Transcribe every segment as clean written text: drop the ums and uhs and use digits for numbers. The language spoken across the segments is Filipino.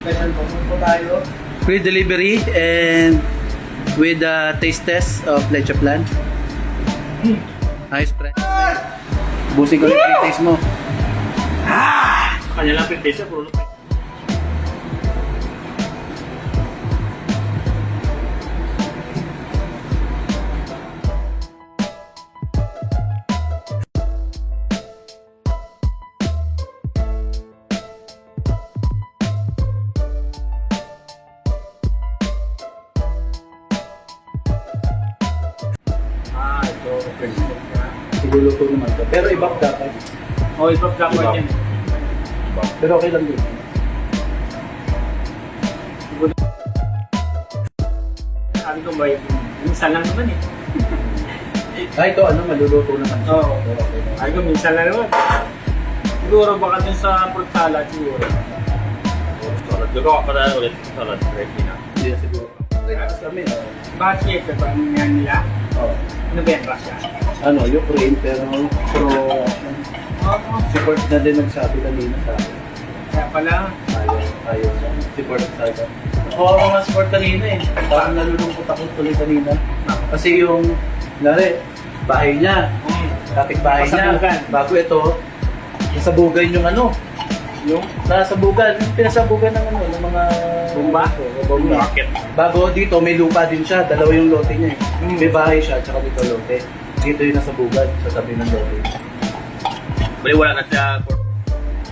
Special po tayo. Free delivery and with the taste test of Leche Plan. Ayos pre. Busin ko yung taste mo. Kanya lang pintis puro lupit. Ito, president na. Siguluto naman to. Pero ibang dapat. Oh, ito dapat yan. Pero okay lang din. Sabi ko ba, minsan lang naman eh. Ito ano, maluluto naman. Oo. Sabi ko, minsan lang naman. Siguro baka dun sa fruit salad siguro. Salad. Gagawa pa tayo ulit salad. Ready na. Hindi siguro. Rekas kami. Bakit? Ito ang yan nila? Oh. Ano ba yan ba siya? Ano, Ukraine pero pro Oo. si Port na din nagsabi kanina sa akin. Kaya pala. Ayaw si Port sabi. Ako ako nga si Port kanina eh. Parang nalulungkot ako tuloy kanina. Kasi yung, nari, bahay niya. Kapit bahay niya. Pasabugan. Bago ito, nasabugan yung ano. Yung nasabugan. Yung pinasabugan ng ano, ng mga Bomba? Bomba. Rocket. Bago dito, may lupa din siya. Dalawa yung lote niya eh. May bahay siya, tsaka dito lote. Dito yung nasabugan sa tabi ng lote. Bali wala na siya.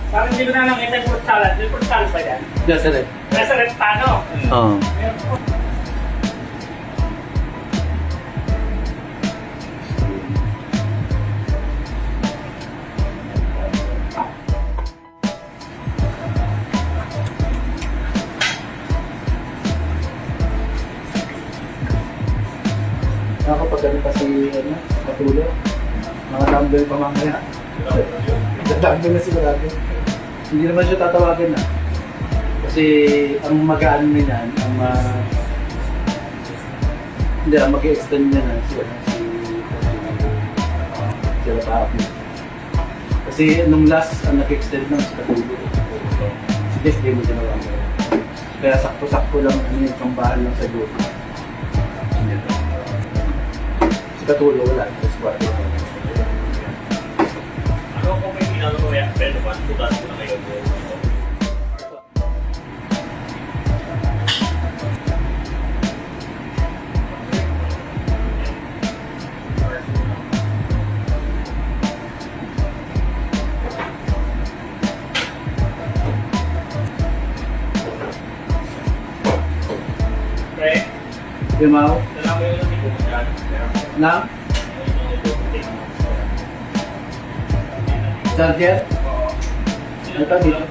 Parang hindi ko na nakita yung fruit salad. May fruit salad ba yan? Yes, sir. Nasa Restano. Oo. Nakakapag ano kasi ano, patuloy. Mga number pa mamaya. Dadamdam na sila natin. Hindi naman siya tatawagin na. Kasi ang mag-ano niyan, ang hindi, ang mag-extend niya na siya sila pa. Kasi nung last, ang nag-extend lang sa Katulo. Si Des, di mo ginawa mo. Kaya sakto-sakto lang, ano yung pambahan lang sa dulo. Si Katulo wala, tapos wala. Ano kung may sinalo ko yan? Pero ba? Tutas ko na kayo. Pre, Limaw? dalawa yung hindi ko dyan. Na? Charger? Ito dito.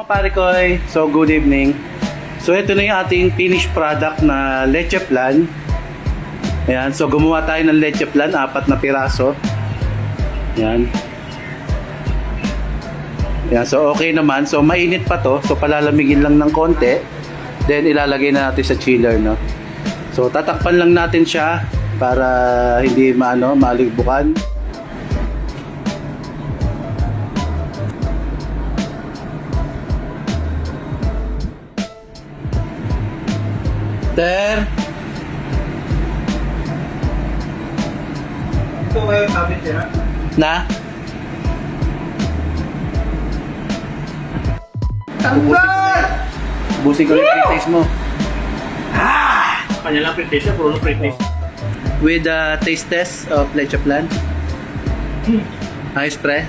pare koy. So good evening. So ito na yung ating finished product na Leche Plan. Ayan, so gumawa tayo ng leche plan, 4 na piraso. Ayan. Ayan, so okay naman. So mainit pa to. So palalamigin lang ng konti. Then ilalagay na natin sa chiller, no? So tatakpan lang natin siya para hindi maligbukan. Ter, Ito kayo sabi siya. na? Busin ko yung pre-taste mo. Kanya lang pre-taste siya, puro na pre-taste. With the taste test of leche plan. Ayos pre.